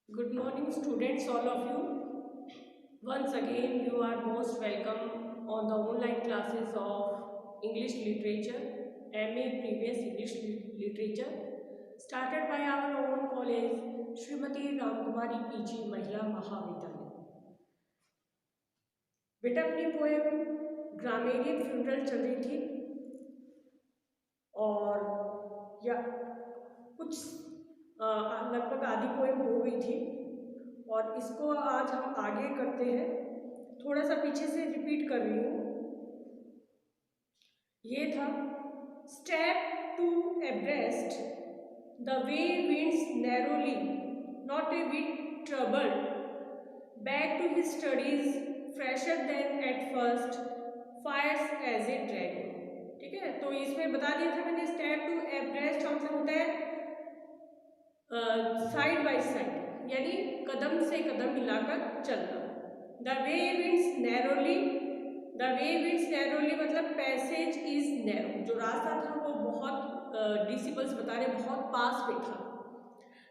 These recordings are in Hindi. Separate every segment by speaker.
Speaker 1: Good morning, students, all of you. Once again, you are most welcome on the online classes of English Literature, MA Previous English Literature, started by our own college, Srimati Ramkumari PG महिला महाविद्यालय। बेटा अपनी पोएम ग्रामेरियन फ्यूनरल चल रही थी और या कुछ लगभग आधी पोएम हो गई थी और इसको आज हम आगे करते हैं। थोड़ा सा पीछे से रिपीट कर रही हूँ। ये था step two abreast the way winds narrowly not a bit troubled back to his studies fresher than at first fires as a dragon. ठीक है, तो इसमें बता दिया था मैंने स्टेप टू एब्रेस्ट का मतलब होता है साइड बाय साइड, यानी कदम से कदम मिलाकर चलना। The way winds narrowly, the way winds narrowly मतलब पैसेज इज नैरो, जो रास्ता था वो बहुत डिसिबल्स बता रहे बहुत पास में था।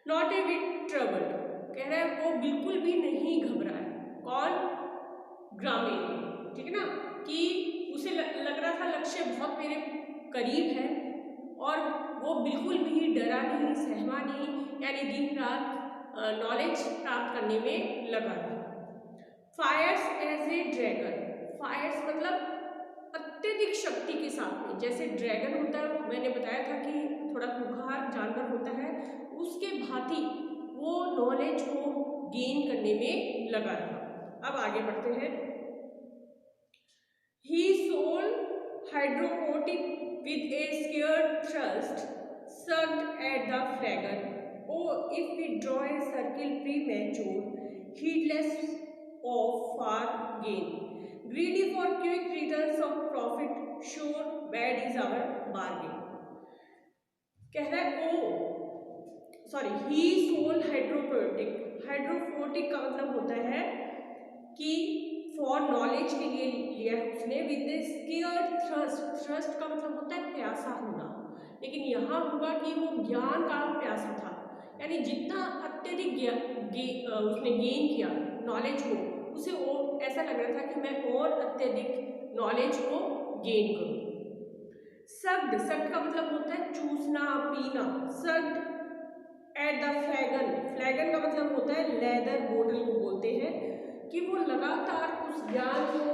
Speaker 1: नॉट ए बिट ट्रबल्ड, कह रहा है वो बिल्कुल भी नहीं घबरा है। कौन? ग्रामीण। ठीक है ना, कि उसे लग रहा था लक्ष्य बहुत मेरे करीब है और वो बिल्कुल भी डरा नहीं, सहमा नहीं, यानी दिन रात नॉलेज प्राप्त करने में लगा रहा। Fires as a dragon, fires मतलब अत्यधिक शक्ति के साथ में, जैसे ड्रैगन होता है, मैंने बताया था कि थोड़ा खूंखार जानवर होता है, उसके भांति वो नॉलेज को गेन करने में लगा रहा। अब आगे बढ़ते हैं। ही soul हाइड्रोकोटिक with a scared thrust sucked at the flagon. Oh, if we draw a circle premature, heedless of far gain, greedy for quick returns of profit, sure bad is our bargain. कह रहा है he sold hydropoietic, हाइड्रोपोटिक का मतलब होता है कि फॉर नॉलेज के लिए लिया उसने विद स्केयर्ड थ्रस्ट, थ्रस्ट का मतलब होता है प्यासा होना, लेकिन यहाँ हुआ कि वो ज्ञान का प्यासा था, यानी जितना अत्यधिक उसने गेन किया नॉलेज को, उसे और ऐसा लग रहा था कि मैं और अत्यधिक नॉलेज को गेन करूँ। सक्ड, सक्ड का मतलब होता है चूसना, पीना। सक्ड एट द फ्लैगन, फ्लैगन का मतलब होता है लेदर बोतल को बोलते हैं, कि वो लगातार उस ज्ञान को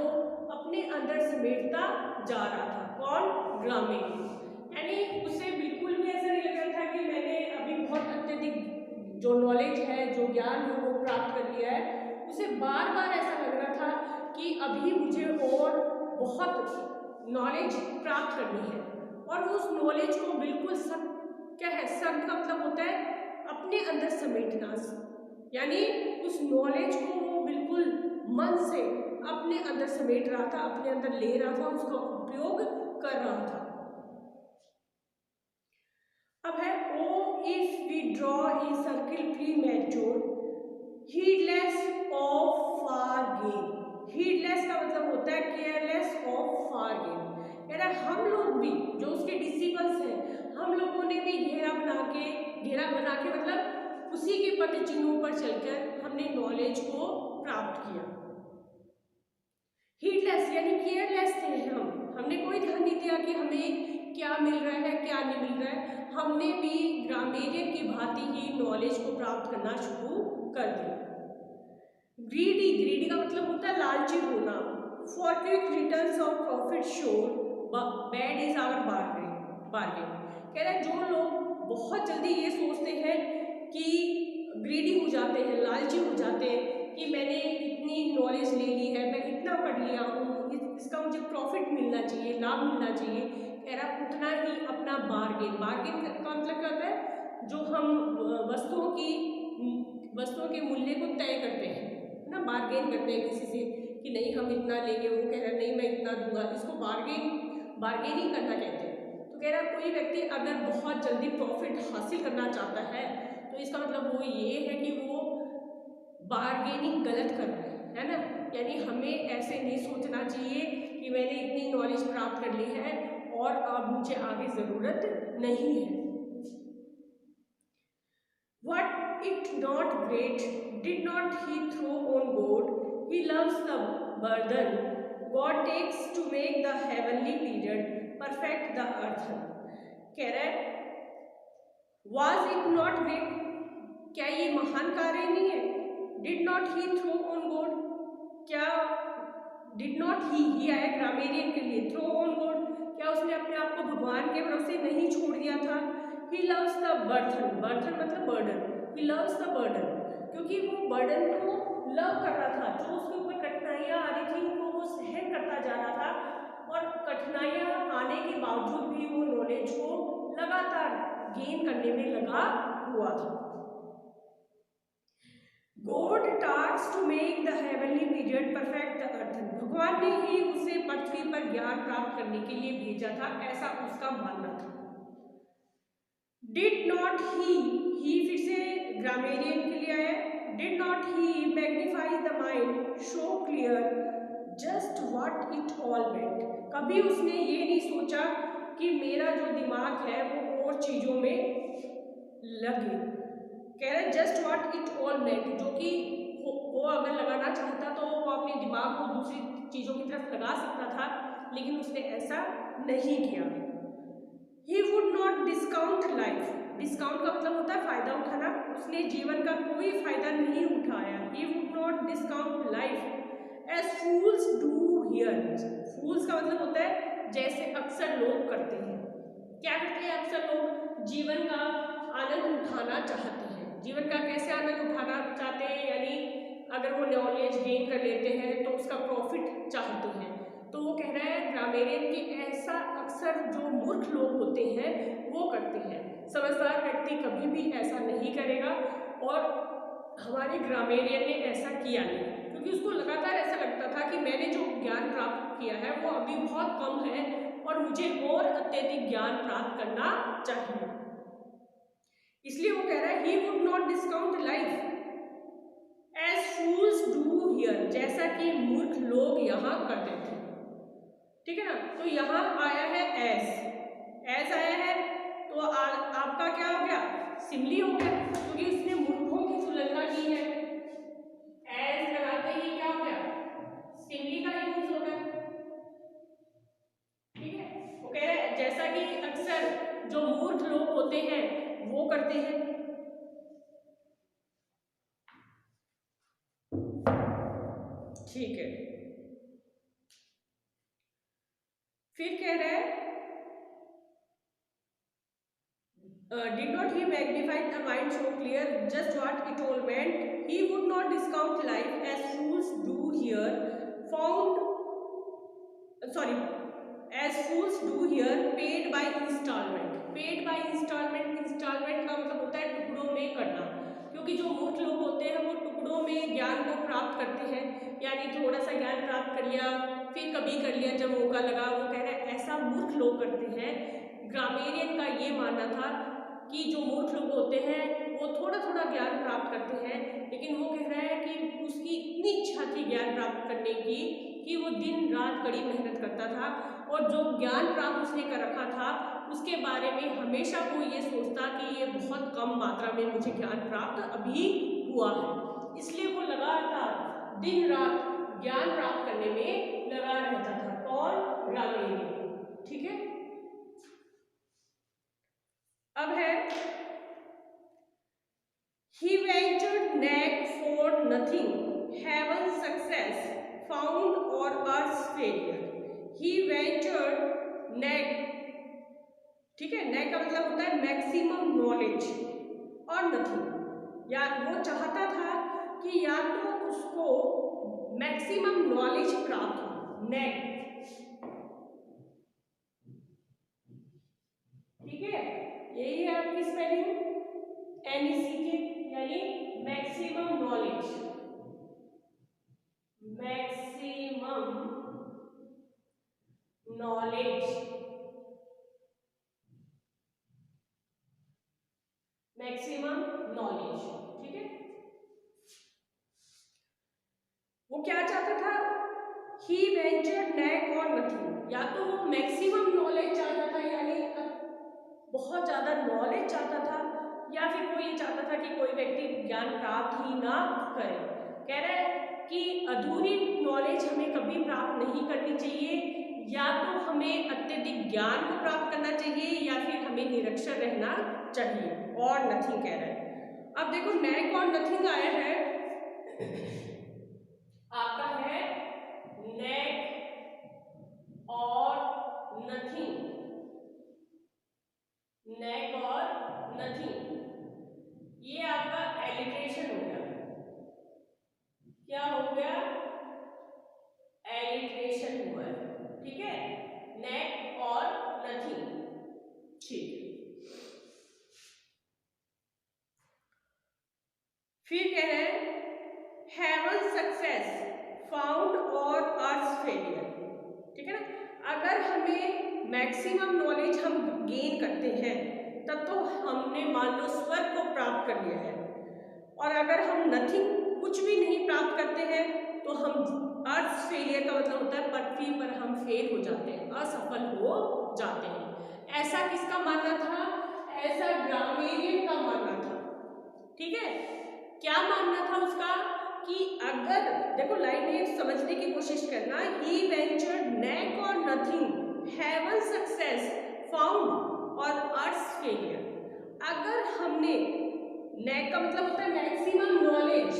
Speaker 1: अपने अंदर समेटता जा रहा था। कौन? ग्रामीण। यानी उसे बिल्कुल भी ऐसा नहीं लग रहा था कि मैंने अभी बहुत अत्यधिक जो नॉलेज है, जो ज्ञान है वो प्राप्त कर लिया है। उसे बार बार ऐसा लग रहा था कि अभी मुझे और बहुत नॉलेज प्राप्त करनी है, और वो उस नॉलेज को बिल्कुल सब क्या है, सब का मतलब होता है अपने अंदर समेटना, यानी उस नॉलेज को वो बिल्कुल मन से अपने अंदर समेट रहा था, अपने अंदर ले रहा था, उसका उपयोग कर रहा था। अब है oh if we draw a circle premature heedless off far gain, heedless का मतलब होता है केयरलेस ऑफ फार गेन। कह रहा है हम लोग भी, जो उसके डिसिपल्स हैं, हम लोगों ने भी घेरा बना के मतलब उसी के पद चिन्हों पर चलकर हमने नॉलेज को प्राप्त किया। हीडलेस यानी केयरलेस थे हमने कोई ध्यान नहीं दिया कि हमें क्या मिल रहा है क्या नहीं मिल रहा है। हमने भी ग्रामेरियन की भांति ही नॉलेज को प्राप्त करना शुरू कर दिया। ग्रीडी, ग्रीडी का मतलब होता है लालची होना। For quick returns of profit sure bad is our bargain. कह रहा है जो लोग बहुत जल्दी ये सोचते हैं कि ग्रीडी हो जाते हैं, लालची हो जाते हैं कि मैंने इतनी नॉलेज ले ली है, मैं इतना पढ़ लिया हूँ, इसका मुझे प्रॉफिट मिलना चाहिए, लाभ मिलना चाहिए। कह रहा उतना ही अपना बार्गेन, बार्गेन का मतलब क्या होता है, जो हम वस्तुओं के मूल्य को तय करते हैं ना, बार्गेन करते हैं किसी से कि नहीं हम इतना लेंगे, वो कह रहा है नहीं मैं इतना दूंगा, इसको बार्गेनिंग करना कहते हैं। तो कह रहा कोई व्यक्ति अगर बहुत जल्दी प्रॉफिट हासिल करना चाहता है तो इसका मतलब वो ये है कि वो बार्गेनिंग गलत कर रहा है ना। यानी हमें ऐसे नहीं सोचना चाहिए कि मैंने इतनी नॉलेज प्राप्त कर ली है और अब मुझे आगे ज़रूरत नहीं है। What it not great? Did not he throw on God? He loves the burden God takes to make the heavenly period perfect the earth. कह रहा है was it not great? क्या ये महान कार्य नहीं है? Did not he throw on God? क्या did not he आया ग्रामेरियन के लिए, throw on God, क्या उसने अपने आप को भगवान के भरोसे नहीं छोड़ दिया था? He loves the burden, burden मतलब burden, he loves the burden, क्योंकि वो burden को लव कर रहा था, जो उसके ऊपर कठिनाइयाँ आ रही थी उनको वो सहन करता जा रहा था और कठिनाइयाँ आने के बावजूद भी वो नॉलेज को लगातार गेन करने में लगा हुआ था। God tasks to make the heavenly period perfect the earth. भगवान ने ही उसे पृथ्वी पर ज्ञान प्राप्त करने के लिए भेजा था, ऐसा उसका मानना था। Did not he फिर से ग्रामेरियन के लिए आया। Did not he magnify the mind, show clear just what it all meant. कभी उसने ये नहीं सोचा कि मेरा जो दिमाग है वो और चीजों में लगे। कह रहे जस्ट व्हाट इट ऑल मेंट, जो कि वो अगर लगाना चाहता तो वो अपने दिमाग को दूसरी चीजों की तरफ लगा सकता था, लेकिन उसने ऐसा नहीं किया। He would not discount life. Discount का मतलब होता है फायदा उठाना, उसने जीवन का कोई फायदा नहीं उठाया। He would not discount life as fools do here. fools का मतलब होता है जैसे अक्सर लोग करते हैं। क्या करते हैं अक्सर लोग? जीवन का आनंद उठाना चाहते हैं। जीवन का कैसे आनंद उठाना चाहते हैं? यानी अगर वो नॉलेज गेन कर लेते हैं तो उसका प्रॉफिट चाहते हैं। तो वो कह रहा है ग्रामेरियन कि ऐसा अक्सर जो मूर्ख लोग होते हैं वो करते हैं, समझदार व्यक्ति कभी भी ऐसा नहीं करेगा। और हमारे ग्रामेरियन ने ऐसा किया नहीं, क्योंकि उसको लगातार ऐसा लगता था कि मैंने जो ज्ञान प्राप्त किया है वो अभी बहुत कम है और मुझे और अत्यधिक ज्ञान प्राप्त करना चाहिए। इसलिए वो कह रहा है he would not discount life as fools do here, जैसा कि मूर्ख लोग यहाँ करते थे। ठीक है ना? तो यहाँ आया है एज आया है तो आपका क्या हो गया? सिमली हो गया, क्योंकि उसने मूर्खों की तुलना की है। एज लगाते ही क्या हो गया? सिमली का यूज हो गया। ठीक है, वो कह रहे हैं जैसा कि अक्सर जो मूर्ख लोग होते हैं वो करते हैं। ठीक है, फिर कह रहे हैं did not he magnify the mind so clear just what it all meant? He would not discount life as fools do here as fools do here paid by installment. paid by installment का मतलब होता है टुकड़ों में करना, क्योंकि जो मूर्ख लोग होते हैं वो टुकड़ों में ज्ञान को प्राप्त करते हैं, यानी थोड़ा सा ज्ञान प्राप्त कर लिया फिर कभी कर लिया जब मौका लगा। वो कह रहे हैं ऐसा मूर्ख लोग करते हैं। ग्रामेरियन का ये मानना था कि जो मूर्ख लोग होते हैं वो थोड़ा थोड़ा ज्ञान प्राप्त करते हैं, लेकिन वो कह रहा है कि उसकी इतनी इच्छा थी ज्ञान प्राप्त करने की कि वो दिन रात कड़ी मेहनत करता था और जो ज्ञान प्राप्त उसने कर रखा था उसके बारे में हमेशा वो ये सोचता कि ये बहुत कम मात्रा में मुझे ज्ञान प्राप्त अभी हुआ है, इसलिए वो लगातार दिन रात ज्ञान प्राप्त करने में लगा रहता था। कौन? ग्रामेरियन। ठीक है, अब है he ventured neck for nothing, heaven success found or earth's failure. he ventured neck, ठीक है, neck का मतलब होता है मैक्सिमम नॉलेज और नथिंग, या वो चाहता था कि या तो उसको मैक्सिमम नॉलेज प्राप्त हो, नेक। ठीक है, यही है आपकी स्पेलिंग NECK, यानी maximum knowledge, maximum knowledge, maximum knowledge. ठीक है, वो क्या चाहता था? ही वेंचर्ड नेक और नथिंग, या तो वो मैक्सिमम नॉलेज चाहता था यानी बहुत ज्यादा नॉलेज चाहता था, या फिर वो ये चाहता था कि कोई व्यक्ति ज्ञान प्राप्त ही ना करे। कह रहा है कि अधूरी नॉलेज हमें कभी प्राप्त नहीं करनी चाहिए, या तो हमें अत्यधिक ज्ञान को प्राप्त करना चाहिए या फिर हमें निरक्षर रहना चाहिए, और नथिंग कह रहा है। अब देखो नैक और नथिंग आया है, आपका है नैक और नथिंग, नैक और नथिंग, ये आपका एलिट्रेशन हो गया। क्या हो गया? एलिट्रेशन हुआ है, ठीक है, नैक और नथिंग, ठीक। फिर कह रहे हैं हेवन सक्सेस फाउंड और अर्थ फेलियर, ठीक है ना। अगर हमें मैक्सिमम नॉलेज हम गेन करते हैं तब तो हमने मान लो स्वर्ग को प्राप्त कर लिया है, और अगर हम नथिंग कुछ भी नहीं प्राप्त करते हैं तो हम अर्थ फेलियर का मतलब होता है पृथ्वी पर हम फेल हो जाते हैं, असफल हो जाते हैं। ऐसा किसका मानना था? ऐसा ग्रामेरियन का मानना था, ठीक है। क्या मानना था उसका? कि अगर देखो लाइन में समझने की कोशिश करना, ही वेंचर्ड नैक और नथिंग हेवन सक्सेस फाउंड और अर्थ फेलियर। अगर हमने नैक का मतलब होता है मैक्सिमम नॉलेज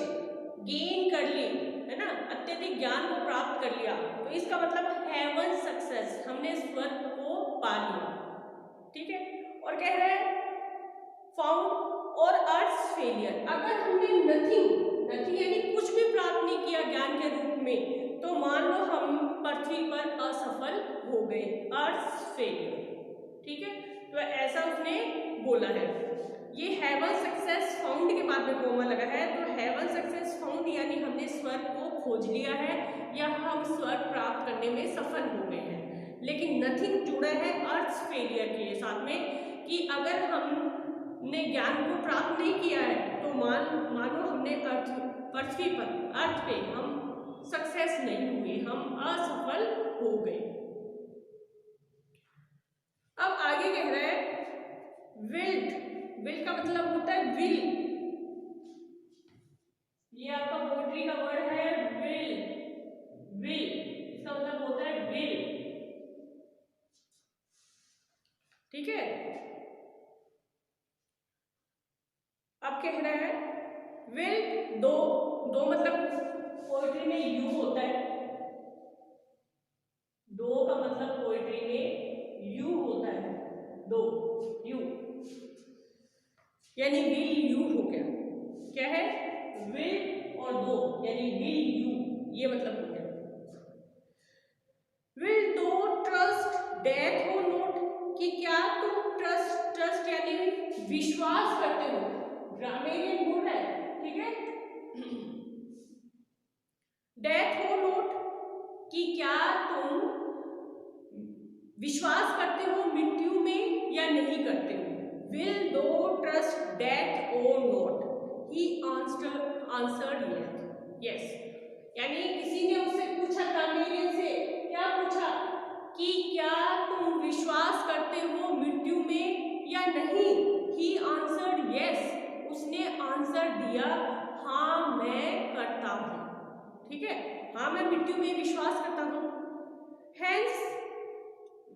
Speaker 1: गेन कर ली, है ना, अत्यधिक ज्ञान को प्राप्त कर लिया, तो इसका मतलब हेवन सक्सेस, हमने स्वर्ग को पा लिया, ठीक है। और कह रहे हैं फाउंड और अर्थ फेलियर, अगर हमने नथिंग यानी कुछ भी प्राप्त नहीं किया ज्ञान के रूप में, तो मान लो हम पृथ्वी पर असफल हो गए, अर्थ फेलियर, ठीक है। तो ऐसा उसने बोला है। ये हेवन सक्सेस फाउंड के बाद में कोमा लगा है, तो हेवन सक्सेस फाउंड यानी हमने स्वर्ग को खोज लिया है या हम स्वर्ग प्राप्त करने में सफल हो गए हैं। लेकिन नथिंग जुड़ा है अर्थ फेलियर के साथ में, कि अगर हमने ज्ञान को प्राप्त नहीं किया है तो मानो हमने पृथ्वी पर अर्थ पे हम सक्सेस नहीं हुए, हम असफल हो गए। अब आगे कह रहे हैं विल्ड का मतलब होता है विल, ये आपका पोएट्री का वर्ड है विल, इसका मतलब होता है विल, ठीक है। अब कह रहे हैं विल दो मतलब पोएट्री में यू होता है, दो का मतलब पोएट्री में यू होता है, दो यू यानी विल यू हो गया। क्या है? विल और दो यानी विल यू, ये मतलब हो गया। विल दो ट्रस्ट डेथ हो नोट, कि क्या तुम ट्रस्ट यानी विश्वास करते हो, ग्रामेरियन बोल रहा है, ठीक है। डेथ हो नोट, कि क्या तुम विश्वास करते हो मृत्यु में या नहीं करते हो। विल दो ट्रस्ट डेथ और नोट, ही आंसर्ड यस, यानी किसी ने उससे पूछा, ग्रामेरियन से क्या पूछा कि क्या तुम विश्वास करते हो मृत्यु में या नहीं। ही आंसर्ड यस, उसने आंसर दिया हाँ मैं करता हूं, ठीक है, हाँ मैं मृत्यु में विश्वास करता हूं। Hence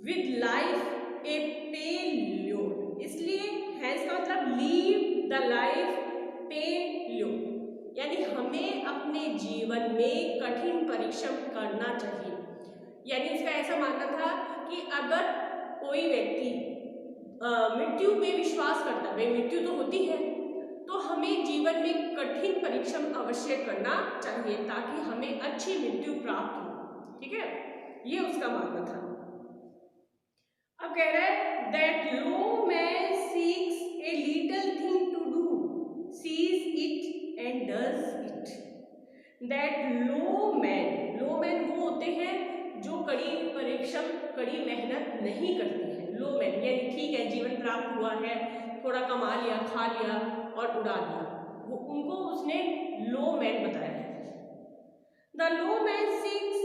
Speaker 1: with life a pain lure, इसलिए हेंस का मतलब leave the life pain lure, यानी हमें अपने जीवन में कठिन परिश्रम करना चाहिए। यानी इसका ऐसा मानना था कि अगर कोई व्यक्ति मृत्यु में विश्वास करता है, मृत्यु तो होती है, तो हमें जीवन में कठिन परिश्रम अवश्य करना चाहिए ताकि हमें अच्छी मृत्यु प्राप्त हो, ठीक है, ये उसका मानना था। अब कह रहा है that low man seeks a little thing to do, sees it and does it. That low man वो होते हैं जो कड़ी परिश्रम कड़ी मेहनत नहीं करते हैं। लो मैन यानी ठीक है जीवन प्राप्त हुआ है, थोड़ा कमा लिया, खा लिया और उड़ा लिया, वो उनको उसने लो मैन बताया है। द लो मैन सीक्स,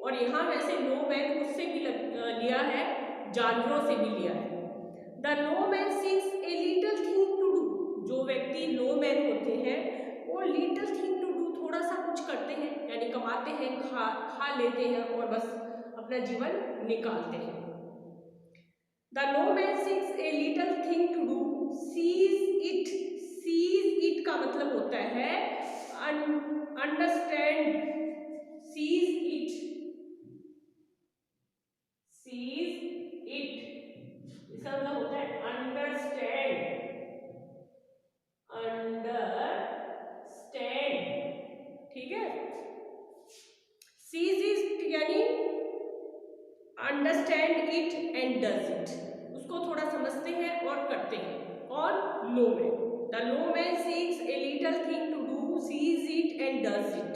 Speaker 1: और यहाँ वैसे लो मैन उससे भी लिया है, जानवरों से भी लिया है। The low man seeks a little thing to do, जो व्यक्ति लो मैन होते हैं वो लिटिल थिंग टू डू, थोड़ा सा कुछ करते हैं, यानी कमाते हैं, खा लेते हैं और बस अपना जीवन निकालते हैं। The low man seeks a little thing to do, sees it, sees it का मतलब होता है understand, sees it, sees it इसका मतलब होता है अंडरस्टैंड, अंडरस्टैंड, ठीक है। सीज इट यानी understand it and does it, उसको थोड़ा समझते हैं और करते हैं। और low man, the low man seeks a little thing to do, sees it and does it.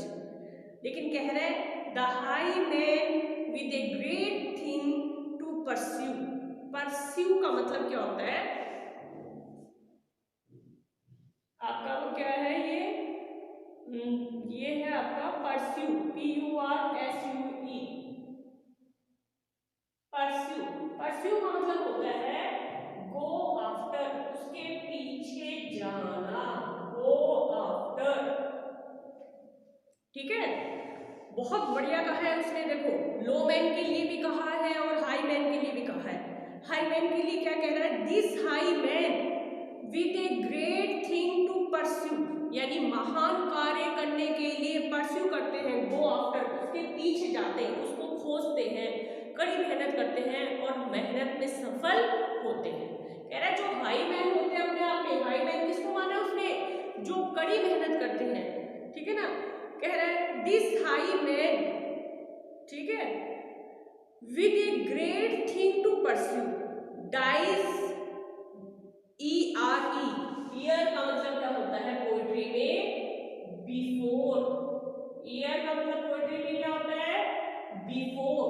Speaker 1: लेकिन कह रहे हैं the high man with a great thing to pursue, pursue का मतलब क्या होता है आपका, वो क्या है ये है आपका परस्यू, PURSUE, परस्यू, परस्यू का मतलब होता है गो आफ्टर, उसके पीछे जाना, गो आफ्टर, ठीक है। बहुत बढ़िया कहा है उसने, देखो लो मैन के लिए भी कहा है और हाई मैन के लिए भी कहा है। हाई मैन के लिए क्या कह रहा है, this high man with a great thing to pursue, यानी महान कार्य करने के लिए परस्यू करते हैं, गो आफ्टर, उसके पीछे जाते हैं, उसको खोजते हैं, कड़ी मेहनत करते हैं और मेहनत में सफल होते हैं। कह रहा है जो हाई मैन होते हैं अपने आप में, हाई मैन किसको माना उसने, जो कड़ी मेहनत करते हैं, ठीक है ना। कह रहा है दिस हाई मैन, ठीक है, with a great thing to pursue, dies, ERE, ere का मतलब क्या होता है पोएट्री में, बिफोर, ईयर का मतलब पोएट्री में क्या होता है, बिफोर,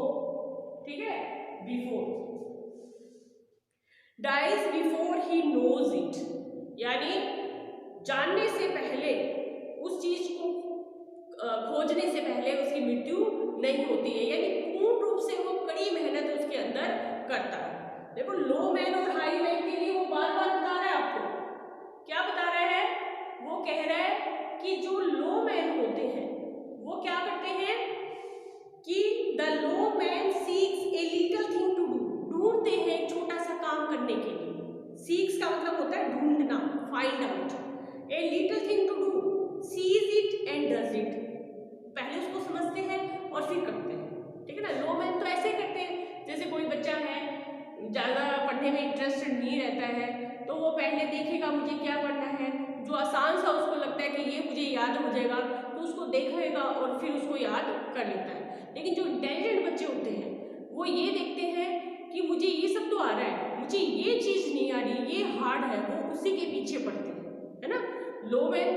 Speaker 1: ठीक है, before, dies before he knows it, यानी जानने से पहले, उस चीज को खोजने से पहले उसकी मृत्यु नहीं होती है, यानी पूर्ण रूप से वो कड़ी मेहनत उसके अंदर करता है। देखो लो मैन और हाई मैन के लिए वो बार बार बता रहा है आपको, क्या बता रहा है, वो कह रहा है कि जो लो मैन होते हैं वो क्या करते हैं कि the low man seeks a little thing to do, ढूंढते हैं एक छोटा सा काम करने के लिए, सीक्स का मतलब होता है ढूंढना, find out, a little thing to do, sees it and does it, पहले उसको समझते हैं और फिर करते हैं, ठीक है ना। लो मैन तो ऐसे करते हैं, जैसे कोई बच्चा है ज़्यादा पढ़ने में इंटरेस्टेड नहीं रहता है तो वो पहले देखेगा मुझे क्या पढ़ना है, जो आसान सा उसको लगता है कि ये मुझे याद हो जाएगा तो उसको देखेगा और फिर उसको याद कर लेता है। लेकिन जो इंटेलिजेंट बच्चे होते हैं वो ये देखते हैं कि मुझे ये सब तो आ रहा है, मुझे ये चीज़ नहीं आ रही, ये हार्ड है, वो उसी के पीछे पड़ते हैं, है ना। लो मैन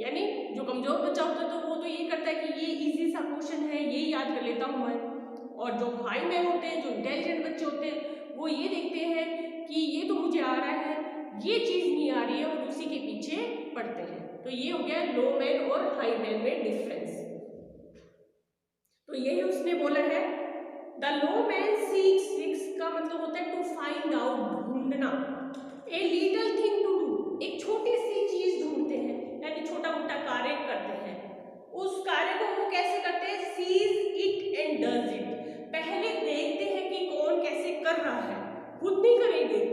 Speaker 1: यानी जो कमजोर बच्चा होता है तो वो तो ये करता है कि ये इजी सा क्वेश्चन है, ये याद कर लेता हूँ मैं, और जो हाई मैन होते हैं, जो इंटेलिजेंट बच्चे होते हैं, वो ये देखते हैं कि ये तो मुझे आ रहा है, ये चीज़ नहीं आ रही है, और उसी के पीछे पड़ते हैं। तो ये हो गया लो मैन और हाई मैन में डिफरेंस। तो यही उसने बोला है the low man seeks, seeks का मतलब होता है टू फाइंड आउट, ढूंढना, a little thing to do, एक छोटी सी चीज ढूंढते हैं, यानी छोटा मोटा कार्य करते हैं, उस कार्य को वो कैसे करते हैं, seize it and does it, पहले देखते हैं कि कौन कैसे कर रहा है, खुद नहीं करेंगे,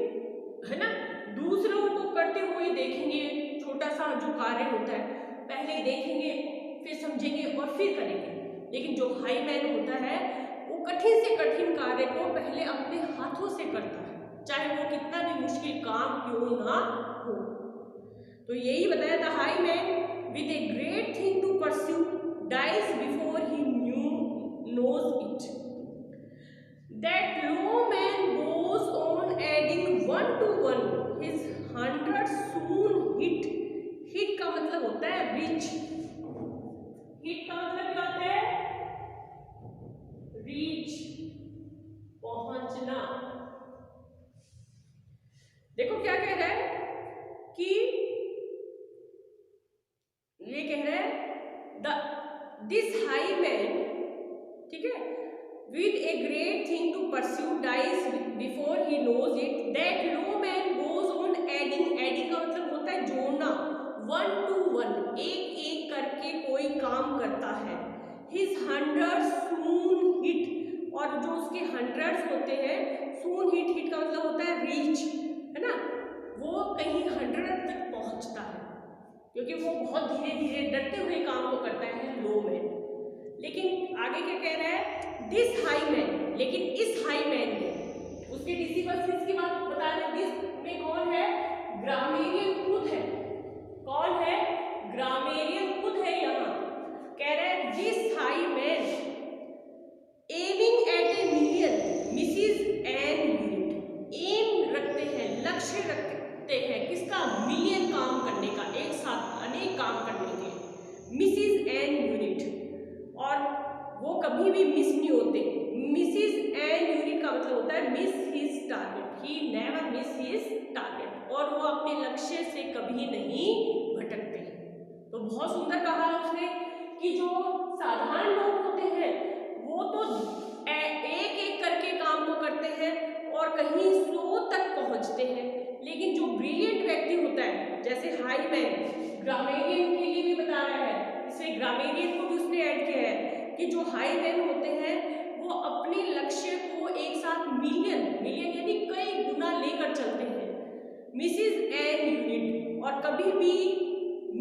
Speaker 1: है ना, दूसरों को करते हुए देखेंगे, छोटा सा जो कार्य होता है पहले देखेंगे, फिर समझेंगे और फिर करेंगे। लेकिन जो हाई मैन होता है वो कठिन से कठिन कार्य को पहले अपने हाथों से करता है, चाहे वो कितना भी मुश्किल काम क्यों ना हो। तो यही बताया था, high man with a great thing to pursue dies before he knows it, that low man goes on adding one to one, his hundred soon hit, hit का मतलब होता है reach, hit का मतलब क्या होता है, reach, पहुंचना। देखो क्या कह रहा है कि ये कह रहा है दिस हाई मैन, ठीक है, with a great thing to pursue dies before he knows it. That low man goes on adding. Adding का मतलब होता है जोड़ना, 1 to 1, एक एक करके कोई काम करता है. His hundreds soon hit, और जो उसके हंड्रेड्स होते हैं, soon hit, hit का मतलब होता है रीच, है ना, वो कहीं 100 तक पहुंचता है, क्योंकि वो बहुत धीरे धीरे डरते हुए काम को करता है लो मैन. लेकिन आगे क्या कह रहा है, दिस हाई मैन, लेकिन इस हाई मैन में उसके डिसिबल्स की बात बता रहे. दिस में कौन है, ग्रामेरियन खुद है. कौन है, ग्रामेरियन खुद है. यहाँ कह रहा है this high man aiming at a million misses an unit. Aim रखते हैं, लक्ष्य रखते हैं किसका, मिलियन काम करने का, एक साथ अनेक काम करने के, मिसिस एन यूनिट, और वो कभी भी मिस नहीं होते. मिसिस एन यूनिट का मतलब होता है miss his target. He never miss his target, और वो अपने लक्ष्य से कभी नहीं भटकते. तो बहुत सुंदर कहा उसने कि जो साधारण लोग होते हैं वो तो एक एक करके काम को करते हैं और कहीं स्लो तक पहुंचते हैं, लेकिन जो ब्रिलियंट व्यक्ति होता है, जैसे हाई मैन, ग्रामेरियन के लिए भी बता रहा है, इससे ग्रामेरियन को भी उसने ऐड किया है कि जो हाई मैन होते हैं वो अपने लक्ष्य को एक साथ मिलियन, मिलियन यानी कई गुना लेकर चलते हैं, मिसिस एन यूनिट, और कभी भी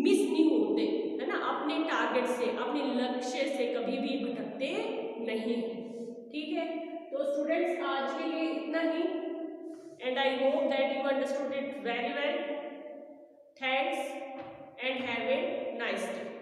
Speaker 1: मिस नहीं होते, है ना, अपने टारगेट से, अपने लक्ष्य से कभी भी भटकते नहीं. ठीक है, तो स्टूडेंट्स आज के लिए इतना ही, and I hope that you understood it very well. Thanks and have a nice day.